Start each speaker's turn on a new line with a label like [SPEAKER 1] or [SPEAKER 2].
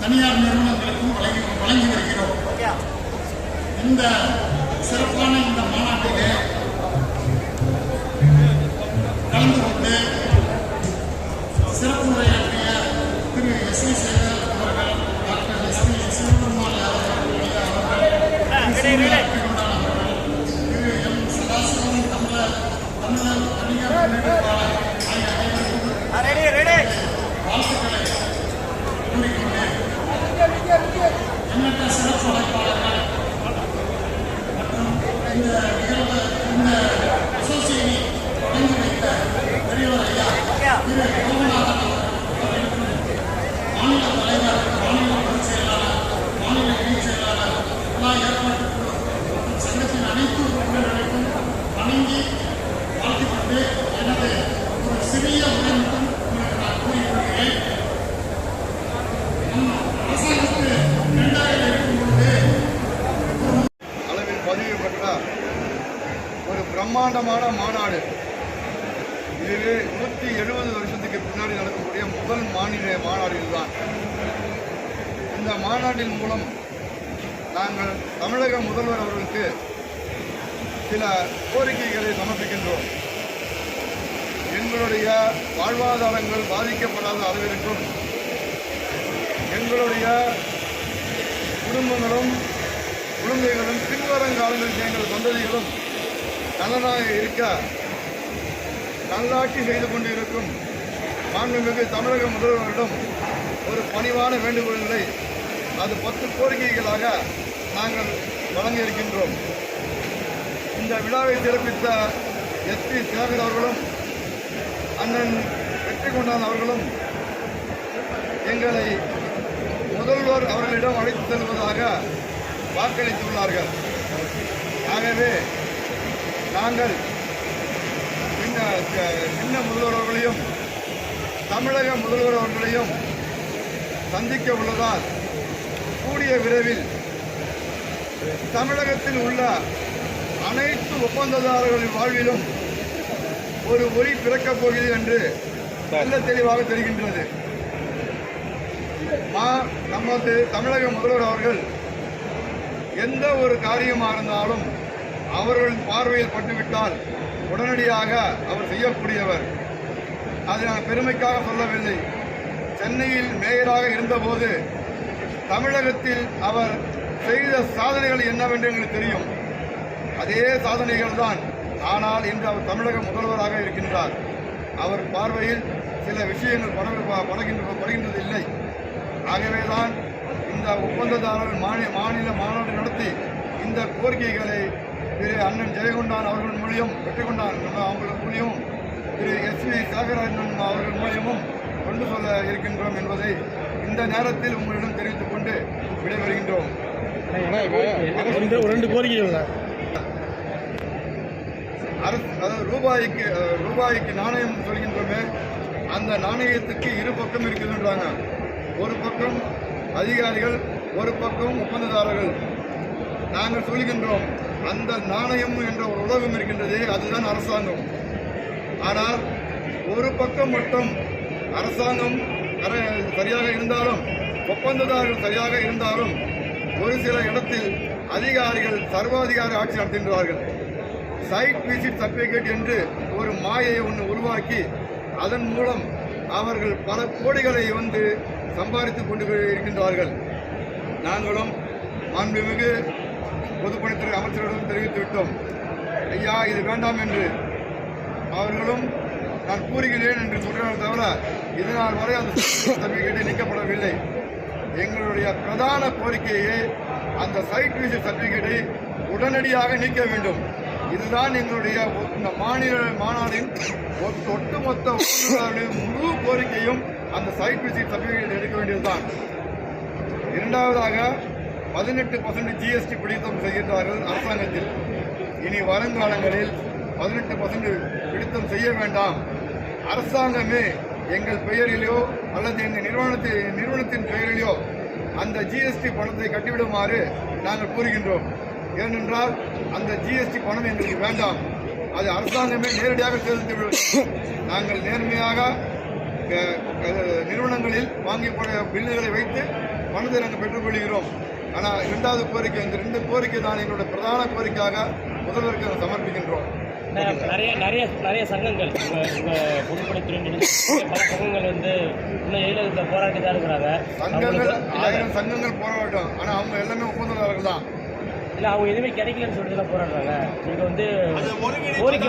[SPEAKER 1] தனியார் நிறுவனங்களுக்கும் வழங்கி வருகிறோம். இந்த சிறப்பான இந்த மாநாட்டிலே கலந்து கொண்டு சிறப்பு உரையாற்றிய திரு எஸ்.வி. சேகர் அவர்கள், டாக்டர் எஸ்.பி. சிவபெருமாள் அவர்களுடைய திரு எம். சதாசிவம் தமிழர் வணிகர் முன்னேற்பாளர் ஆகிய அனைவருக்கும் வாழ்த்துக்களை கூறிக்கொண்டு எண்ணற்ற சிறப்பு அழைப்பாளர்கள் மற்றும் இந்த நிகழ்வு இந்த அசோசியேஷனை தொடங்கி வைத்த பெரியவர் ஐயா திரு கோமநாதன் அவர்களுக்கும் மாநில தலைவர், மாநில பொதுச் செயலாளர், மாநில இணைச் செயலாளர், எல்லா ஏற்பாட்டு குழு மற்றும் சங்கத்தின் அனைத்து உறுப்பினர்களுக்கும் வணங்கி வாழ்த்துக்கொண்டு எனது ஒரு சிறிய உரை மட்டும் உங்களுக்கு நான் கூறிக்கொள்கிறேன். அரசாங்கத்துக்கு 2000 இருக்கும்போது
[SPEAKER 2] அளவில் பதிவு பெற்ற ஒரு பிரம்மாண்டமான மாநாடு. இது 170 வருஷத்துக்கு பின்னாடி நடக்கக்கூடிய முதல் மாநில மாநாடு இதுதான். இந்த மாநாட்டின் மூலம் நாங்கள் தமிழக முதல்வர் அவர்களுக்கு சில கோரிக்கைகளை சமர்ப்பிக்கின்றோம். எங்களுடைய வாழ்வாதாரங்கள் பாதிக்கப்படாத அளவிற்கும் எங்களுடைய குடும்பங்களும் குழந்தைகளும் பின்வருங்காலங்களில் எங்கள் சந்ததிகளும் நலனாக இருக்க நல்லாட்சி செய்து கொண்டு இருக்கும் மாண்புமிகு தமிழக முதல்வரிடம் ஒரு பணிவான வேண்டுகோள்களை அது 10 கோரிக்கைகளாக நாங்கள் வழங்க இருக்கின்றோம். இந்த விழாவை சிறப்பித்த எஸ்.பி. சேகர் அவர்களும் அண்ணன் வெற்றி கொண்டான் அவர்களும் எங்களை முதல்வர் அவர்களிடம் அழைத்து செல்வதாக வாக்களித்துள்ளார்கள். ஆகவே நாங்கள் சின்ன முதல்வர் அவர்களையும் தமிழக முதல்வர் அவர்களையும் சந்திக்க உள்ளதால் கூடிய விரைவில் தமிழகத்தில் உள்ள அனைத்து ஒப்பந்ததாரர்களின் வாழ்விலும் ஒரு ஒளி பிறக்கப் போகிறது என்று நல்ல தெளிவாக தெரிகின்றது. நமது தமிழக முதல்வர் அவர்கள் எந்த ஒரு காரியமாக இருந்தாலும் அவர்களின் பார்வையில் பட்டுவிட்டால் உடனடியாக அவர் செய்யக்கூடியவர். அதை நான் பெருமைக்காக சொல்லவில்லை. சென்னையில் மேயராக இருந்தபோது தமிழகத்தில் அவர் செய்த சாதனைகள் என்னவென்று எங்களுக்கு தெரியும். அதே சாதனைகள் தான். ஆனால் இன்று அவர் தமிழக முதல்வராக இருக்கின்றார். அவர் பார்வையில் சில விஷயங்கள் படுகின்றது இல்லை. ஆகவேதான் இந்த ஒப்பந்ததாரர்கள் மாநில மாநாடு நடத்தி இந்த கோரிக்கைகளை திரு அண்ணன் ஜெயகொண்டான் அவர்கள் மூலியம், வெற்றி கொண்டான் அவர்கள் மூலியமும், திரு எஸ்.வி. சேகராஜன் அவர்கள் மூலியமும் கொண்டு சொல்ல இருக்கின்றோம் என்பதை இந்த நேரத்தில் உங்களிடம் தெரிவித்துக் கொண்டு விடைபெறுகின்றோம். அதாவது ரூபாய்க்கு நாணயம் சொல்கின்றோமே, அந்த நாணயத்துக்கு இரு பக்கம் இருக்குதுன்றாங்க. ஒரு பக்கம் அதிகாரிகள், ஒரு பக்கம் ஒப்பந்ததாரர்கள். நாங்கள் சொல்கின்றோம், அந்த நாணயம் என்ற ஒரு உலகம் இருக்கின்றதே, அதுதான் அரசாங்கம். ஆனால் ஒரு பக்கம் மட்டும் அரசாங்கம் சரியாக இருந்தாலும், ஒப்பந்ததாரர்கள் சரியாக இருந்தாலும், ஒரு சில இடத்தில் அதிகாரிகள் சர்வாதிகார ஆட்சி நடத்துகின்றார்கள். சைட் விசிட் சர்டிபிகேட் என்று ஒரு மாயை ஒன்று உருவாக்கி அதன் மூலம் அவர்கள் பல கோடிகளை சம்பாதித்துக் கொண்டு இருக்கின்றார்கள். நாங்களும் மாண்புமிகு பொதுப்பணித்துறை அமைச்சரிடம் தெரிவித்துவிட்டோம். ஐயா, இது வேண்டாம் என்று. அவர்களும் நான் கூறுகிறேன் என்று சொல்கிறார்கள் தவிர இதனால் வரை அந்த சர்டிபிகேட்டை நீக்கப்படவில்லை. எங்களுடைய பிரதான கோரிக்கையை அந்த சைட் விசிட் சர்டிபிகேட்டை உடனடியாக நீக்க வேண்டும். இதுதான் எங்களுடைய இந்த மாநில மாநாட்டின் ஒட்டுமொத்த முழு கோரிக்கையும். அந்த சைட் விசிட் சர்டிபிகேட் எடுக்க வேண்டியதுதான். இரண்டாவதாக 18% ஜிஎஸ்டி பிடித்தம் செய்கின்றார்கள் அரசாங்கத்தில். இனி வருங்காலங்களில் 18% பிடித்தம் செய்ய வேண்டாம். அரசாங்கமே எங்கள் பெயரிலோ அல்லது எங்கள் நிறுவனத்தின் பெயரிலோ அந்த ஜிஎஸ்டி பணத்தை கட்டிவிடுமாறு நாங்கள் கூறுகின்றோம். ஏனென்றால் அந்த ஜிஎஸ்டி பணம் எங்களுக்கு வேண்டாம். அது அரசாங்கமே நேரடியாக செலுத்திவிடும். நாங்கள் நேர்மையாக நிறுவனங்களில் வாங்கி பில்லுகளை வைத்து பணத்தை நாங்கள் பெற்றுக்கொள்கிறோம். ஆனால் இரண்டாவது கோரிக்கை, இந்த 2 கோரிக்கை தான் எங்களுடைய பிரதான கோரிக்கையாக முதல்வருக்கு சமர்ப்பிக்கின்றோம்.
[SPEAKER 3] நிறைய சங்கங்கள் பொதுப்பணித்துறை பல சங்கங்கள் வந்து இன்னும் எதிர்க்க போராட்டி தான் இருக்கிறாங்க.
[SPEAKER 2] சங்கங்கள் 1000 சங்கங்கள் போராட்டம், ஆனால் அவங்க எல்லாமே ஒப்பந்ததாரர்கள் தான்.
[SPEAKER 3] இல்லை, அவங்க எதுவுமே கிடைக்கலன்னு சொல்லிட்டு தான் போராடுறாங்க. இங்கே வந்து கோரிக்கை